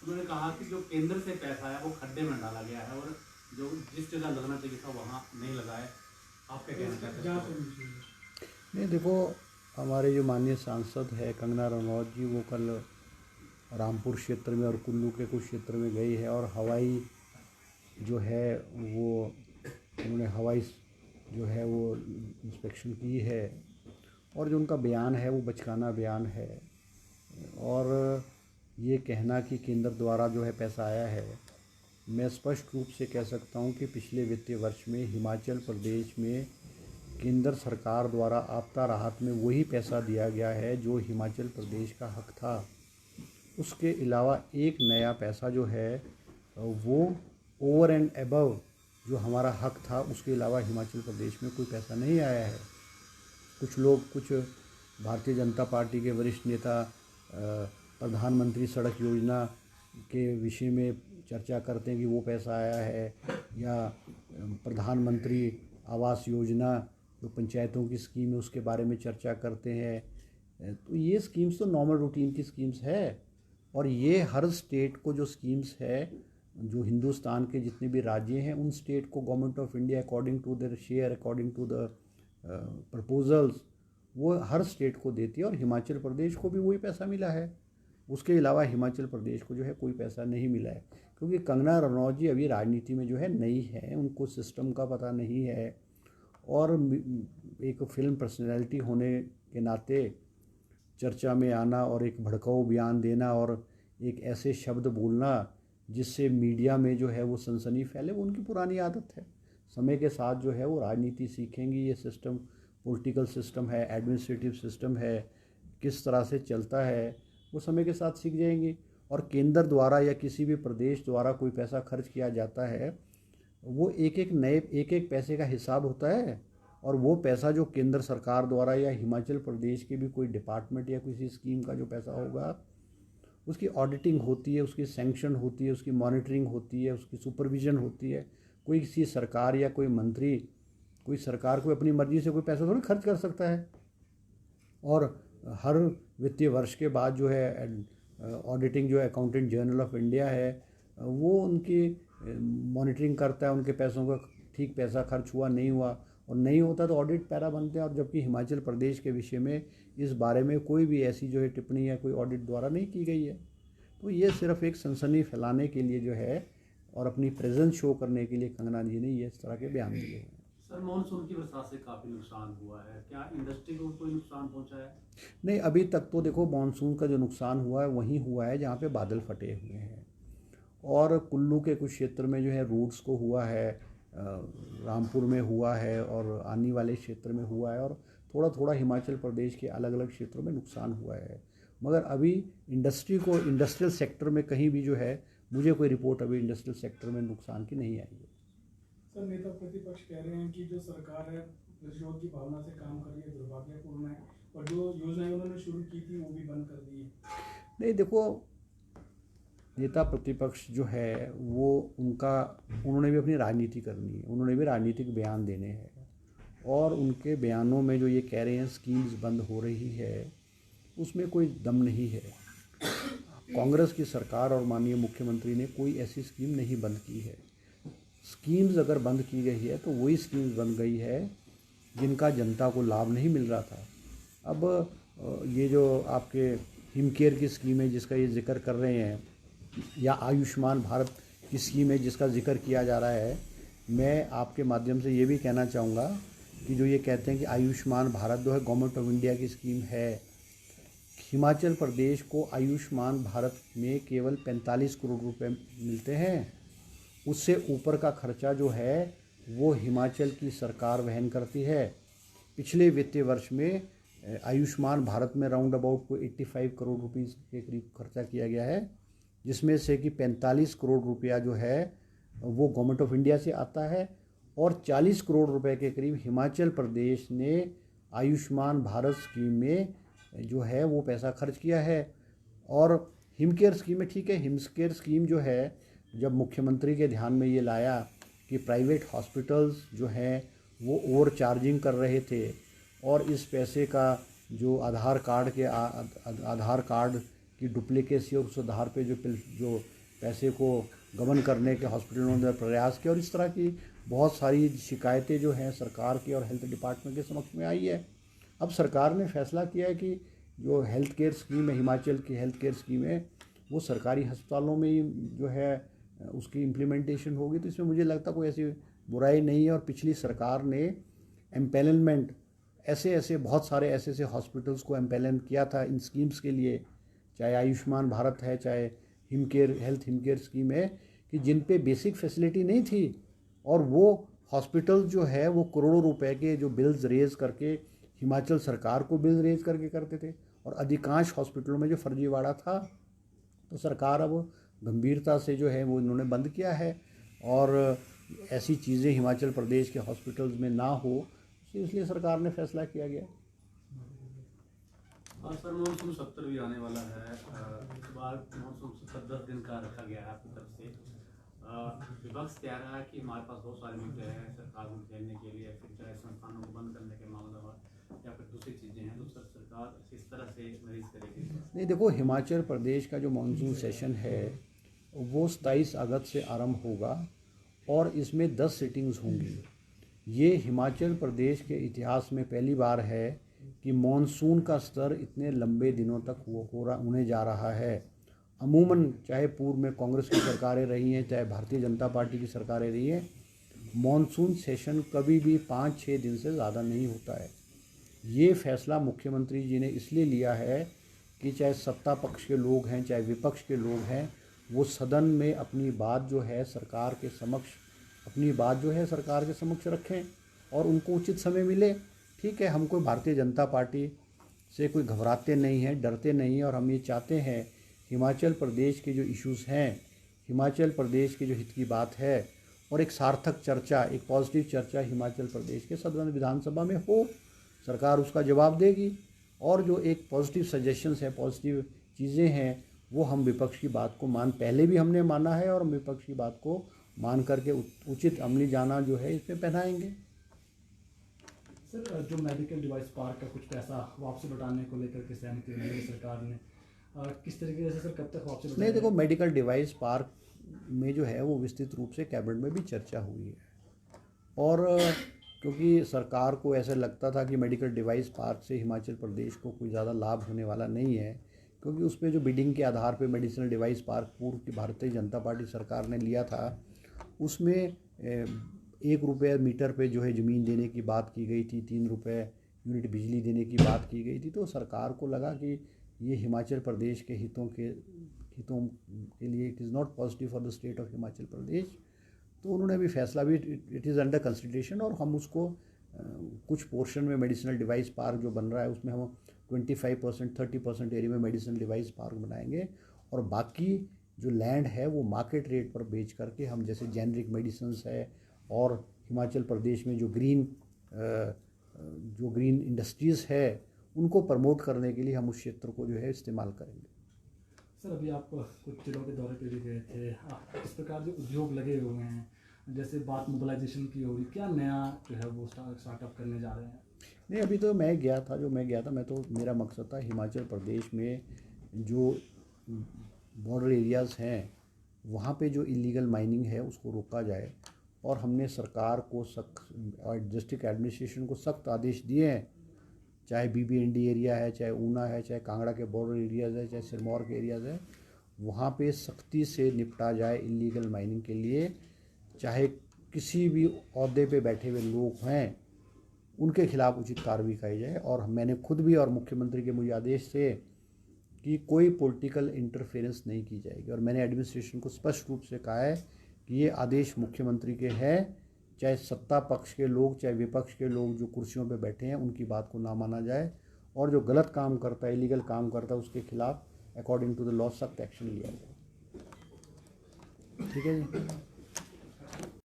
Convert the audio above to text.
उन्होंने कहा कि जो केंद्र से पैसा है वो खड्डे में डाला गया है और जो जिस जगह लगना चाहिए था वहाँ नहीं लगा है। आप क्या कहना चाहते हैं? नहीं देखो, हमारे जो माननीय सांसद है कंगना रनौत जी, वो कल रामपुर क्षेत्र में और कुल्लू के कुछ क्षेत्र में गई है और हवाई जो है वो उन्होंने हवाई जो है वो इंस्पेक्शन की है। और जो उनका बयान है वो बचकाना बयान है। और ये कहना कि केंद्र द्वारा जो है पैसा आया है, मैं स्पष्ट रूप से कह सकता हूँ कि पिछले वित्तीय वर्ष में हिमाचल प्रदेश में केंद्र सरकार द्वारा आपदा राहत में वही पैसा दिया गया है जो हिमाचल प्रदेश का हक था। उसके अलावा एक नया पैसा जो है वो ओवर एंड एबव जो हमारा हक था उसके अलावा हिमाचल प्रदेश में कोई पैसा नहीं आया है। कुछ लोग, कुछ भारतीय जनता पार्टी के वरिष्ठ नेता प्रधानमंत्री सड़क योजना के विषय में चर्चा करते हैं कि वो पैसा आया है, या प्रधानमंत्री आवास योजना जो पंचायतों की स्कीम है उसके बारे में चर्चा करते हैं। तो ये स्कीम्स तो नॉर्मल रूटीन की स्कीम्स है और ये हर स्टेट को जो स्कीम्स है, जो हिंदुस्तान के जितने भी राज्य हैं उन स्टेट को government of India according to their share, according to the proposals, वो हर स्टेट को देती है और हिमाचल प्रदेश को भी वही पैसा मिला है। उसके अलावा हिमाचल प्रदेश को जो है कोई पैसा नहीं मिला है, क्योंकि कंगना रनौत जी अभी राजनीति में जो है नई है, उनको सिस्टम का पता नहीं है। और एक फिल्म पर्सनैलिटी होने के नाते चर्चा में आना और एक भड़काऊ बयान देना और एक ऐसे शब्द बोलना जिससे मीडिया में जो है वो सनसनी फैले, वो उनकी पुरानी आदत है। समय के साथ जो है वो राजनीति सीखेंगी। ये सिस्टम पॉलिटिकल सिस्टम है, एडमिनिस्ट्रेटिव सिस्टम है, किस तरह से चलता है वो समय के साथ सीख जाएंगे। और केंद्र द्वारा या किसी भी प्रदेश द्वारा कोई पैसा खर्च किया जाता है, वो एक एक पैसे का हिसाब होता है। और वो पैसा जो केंद्र सरकार द्वारा या हिमाचल प्रदेश के भी कोई डिपार्टमेंट या किसी स्कीम का जो पैसा होगा, उसकी ऑडिटिंग होती है, उसकी सैंक्शन होती है, उसकी मॉनिटरिंग होती है, उसकी सुपरविज़न होती है। कोई किसी सरकार या कोई मंत्री, कोई सरकार कोई अपनी मर्ज़ी से कोई पैसा थोड़ी खर्च कर सकता है। और हर वित्तीय वर्ष के बाद जो है ऑडिटिंग जो है अकाउंटेंट जनरल ऑफ इंडिया है, वो उनकी मॉनिटरिंग करता है उनके पैसों का ठीक पैसा खर्च हुआ नहीं हुआ, और नहीं होता तो ऑडिट पैरा बनते हैं। और जबकि हिमाचल प्रदेश के विषय में इस बारे में कोई भी ऐसी जो है टिप्पणी या कोई ऑडिट द्वारा नहीं की गई है। तो ये सिर्फ एक सनसनी फैलाने के लिए जो है और अपनी प्रेजेंस शो करने के लिए कंगना जी ने ये इस तरह के बयान दिए हैं। सर, मानसून की वजह से काफ़ी नुकसान हुआ है, क्या इंडस्ट्री को कोई नुकसान पहुंचा है? नहीं, अभी तक तो देखो मानसून का जो नुकसान हुआ है वहीं हुआ है जहाँ पे बादल फटे हुए हैं। और कुल्लू के कुछ क्षेत्र में जो है रूट्स को हुआ है, रामपुर में हुआ है और आने वाले क्षेत्र में हुआ है, और थोड़ा थोड़ा हिमाचल प्रदेश के अलग अलग क्षेत्रों में नुकसान हुआ है। मगर अभी इंडस्ट्रियल सेक्टर में कहीं भी जो है मुझे कोई रिपोर्ट अभी इंडस्ट्रियल सेक्टर में नुकसान की नहीं आई है। सर, नेता प्रतिपक्ष कह रहे हैं कि जो सरकार है प्रतिशोध की भावना से काम कर रही है, दुर्भाग्यपूर्ण है, और जो योजनाएं उन्होंने शुरू की थी वो भी बंद कर दी है। नहीं देखो, नेता प्रतिपक्ष जो है वो उन्होंने भी अपनी राजनीति करनी है, उन्होंने भी राजनीतिक बयान देने हैं। और उनके बयानों में जो ये कह रहे हैं स्कीम्स बंद हो रही है, उसमें कोई दम नहीं है। कांग्रेस की सरकार और माननीय मुख्यमंत्री ने कोई ऐसी स्कीम नहीं बंद की है। स्कीम्स अगर बंद की गई है तो वही स्कीम्स बन गई है जिनका जनता को लाभ नहीं मिल रहा था। अब ये जो आपके हिमकेयर की स्कीम है जिसका ये जिक्र कर रहे हैं, या आयुष्मान भारत की स्कीम है जिसका जिक्र किया जा रहा है, मैं आपके माध्यम से ये भी कहना चाहूँगा कि जो ये कहते हैं कि आयुष्मान भारत जो है गवर्नमेंट ऑफ इंडिया की स्कीम है, हिमाचल प्रदेश को आयुष्मान भारत में केवल 45 करोड़ रुपए मिलते हैं। उससे ऊपर का खर्चा जो है वो हिमाचल की सरकार वहन करती है। पिछले वित्तीय वर्ष में आयुष्मान भारत में राउंड अबाउट को 85 करोड़ रुपीस के करीब खर्चा किया गया है, जिसमें से कि 45 करोड़ रुपया जो है वो गवर्नमेंट ऑफ इंडिया से आता है और 40 करोड़ रुपए के करीब हिमाचल प्रदेश ने आयुष्मान भारत स्कीम में जो है वो पैसा खर्च किया है। और हिमकेयर स्कीम में ठीक है, हिमकेयर स्कीम जो है जब मुख्यमंत्री के ध्यान में ये लाया कि प्राइवेट हॉस्पिटल्स जो हैं वो ओवर चार्जिंग कर रहे थे और इस पैसे का जो आधार कार्ड की डुप्लीकेसी और उस आधार पे जो पैसे को गबन करने के हॉस्पिटलों ने प्रयास किया और इस तरह की बहुत सारी शिकायतें जो हैं सरकार की और हेल्थ डिपार्टमेंट के समक्ष में आई है। अब सरकार ने फैसला किया है कि जो हेल्थ केयर स्कीम है, हिमाचल की हेल्थ केयर स्कीम है, वो सरकारी अस्पतालों में ही जो है उसकी इम्प्लीमेंटेशन होगी। तो इसमें मुझे लगता कोई ऐसी बुराई नहीं है। और पिछली सरकार ने एम्पेनलमेंट ऐसे बहुत सारे ऐसे हॉस्पिटल्स को एम्पेनल किया था इन स्कीम्स के लिए, चाहे आयुष्मान भारत है, चाहे हेल्थ हिम केयर स्कीम है, कि जिन पे बेसिक फैसिलिटी नहीं थी और वो हॉस्पिटल जो है वो करोड़ों रुपए के जो बिल्स रेज करके हिमाचल सरकार को बिल रेज करके करते थे। और अधिकांश हॉस्पिटलों में जो फर्जीवाड़ा था तो सरकार अब गंभीरता से जो है वो इन्होंने बंद किया है और ऐसी चीज़ें हिमाचल प्रदेश के हॉस्पिटल्स में ना हो, इसलिए सरकार ने फैसला किया गया। और सर मानसून 70 भी आने वाला है, इस बार मानसून 10 दिन का रखा गया है आपकी तरफ से। विपक्ष कह रहा है कि हमारे पास बहुत सारे मुद्दे हैं सरकार को खेलने के लिए, फिर चाहे संस्थानों को बंद करने के मामला हो या फिर दूसरी चीज़ें हैं, तो सर सरकार इस तरह से मरीज करेगी। नहीं, देखो हिमाचल प्रदेश का जो मानसून सेशन है वो 27 अगस्त से आरंभ होगा और इसमें 10 सिटिंग्स होंगी। ये हिमाचल प्रदेश के इतिहास में पहली बार है कि मानसून का स्तर इतने लंबे दिनों तक वो होने जा रहा है। अमूमन चाहे पूर्व में कांग्रेस की सरकारें रही हैं, चाहे भारतीय जनता पार्टी की सरकारें रही हैं, मानसून सेशन कभी भी 5-6 दिन से ज़्यादा नहीं होता है। ये फैसला मुख्यमंत्री जी ने इसलिए लिया है कि चाहे सत्ता पक्ष के लोग हैं चाहे विपक्ष के लोग हैं, वो सदन में अपनी बात जो है सरकार के समक्ष रखें और उनको उचित समय मिले। ठीक है, हम कोई भारतीय जनता पार्टी से कोई घबराते नहीं हैं, डरते नहीं हैं और हम ये चाहते हैं हिमाचल प्रदेश के जो इश्यूज़ हैं, हिमाचल प्रदेश के जो हित की बात है और एक सार्थक चर्चा, एक पॉजिटिव चर्चा हिमाचल प्रदेश के सदन विधानसभा में हो। सरकार उसका जवाब देगी और जो एक पॉजिटिव सजेशंस है, पॉजिटिव चीज़ें हैं, वो हम विपक्ष की बात को पहले भी हमने माना है और हम विपक्ष की बात को मान करके उचित अमली जाना जो है इसमें पहनाएंगे। सर, जो मेडिकल डिवाइस पार्क का कुछ पैसा वापसी लौटाने को लेकर के सहमति हुई है सरकार ने, किस तरीके से सर कब तक वापसी लौटाएंगे? नहीं, देखो मेडिकल डिवाइस पार्क में जो है वो विस्तृत रूप से कैबिनेट में भी चर्चा हुई है और क्योंकि सरकार को ऐसा लगता था कि मेडिकल डिवाइस पार्क से हिमाचल प्रदेश को कोई ज़्यादा लाभ होने वाला नहीं है, क्योंकि उस पर जो बिडिंग के आधार पे मेडिसिनल डिवाइस पार्क पूर्व की भारतीय जनता पार्टी सरकार ने लिया था, उसमें 1 रुपये मीटर पे जो है ज़मीन देने की बात की गई थी, 3 रुपये यूनिट बिजली देने की बात की गई थी। तो सरकार को लगा कि ये हिमाचल प्रदेश के हितों के लिए it is not positive for the state of Himachal Pradesh. तो उन्होंने अभी फैसला भी, इट इज़ अंडर कंसिडरेशन और हम उसको कुछ पोर्शन में मेडिसिनल डिवाइस पार्क जो बन रहा है उसमें हम 25% 30% एरिया में मेडिसिनल डिवाइस पार्क बनाएंगे और बाकी जो लैंड है वो मार्केट रेट पर बेच करके हम जैसे जेनरिक मेडिसिन्स है और हिमाचल प्रदेश में जो ग्रीन इंडस्ट्रीज़ है उनको प्रमोट करने के लिए हम उस क्षेत्र को जो है इस्तेमाल करेंगे। सर, अभी आप कुछ जिलों के दौरे पे भी गए थे, इस प्रकार जो उद्योग लगे हुए हैं, जैसे बात मोबिलाइजेशन की हो रही, क्या नया जो है वो स्टार्टअप करने जा रहे हैं? नहीं, अभी तो मैं गया था, मेरा मकसद था हिमाचल प्रदेश में जो बॉर्डर एरियाज़ हैं वहाँ पे जो इलीगल माइनिंग है उसको रोका जाए और हमने सरकार को और डिस्ट्रिक्ट एडमिनिस्ट्रेशन को सख्त आदेश दिए हैं, चाहे BBND एरिया है, चाहे ऊना है, चाहे कांगड़ा के बॉर्डर एरियाज़ है, चाहे सिरमौर के एरियाज़ है, वहाँ पे सख्ती से निपटा जाए इलीगल माइनिंग के लिए। चाहे किसी भी ओहदे पे बैठे हुए लोग हैं उनके खिलाफ़ उचित कार्रवाई की जाए। और मैंने खुद भी और मुख्यमंत्री के मुझे आदेश थे कि कोई पॉलिटिकल इंटरफेरेंस नहीं की जाएगी और मैंने एडमिनिस्ट्रेशन को स्पष्ट रूप से कहा है कि ये आदेश मुख्यमंत्री के हैं, चाहे सत्ता पक्ष के लोग चाहे विपक्ष के लोग जो कुर्सियों पे बैठे हैं उनकी बात को ना माना जाए और जो गलत काम करता है, इलीगल काम करता है, उसके खिलाफ़ अकॉर्डिंग टू द लॉ सख्त एक्शन लिया जाए। ठीक है जी।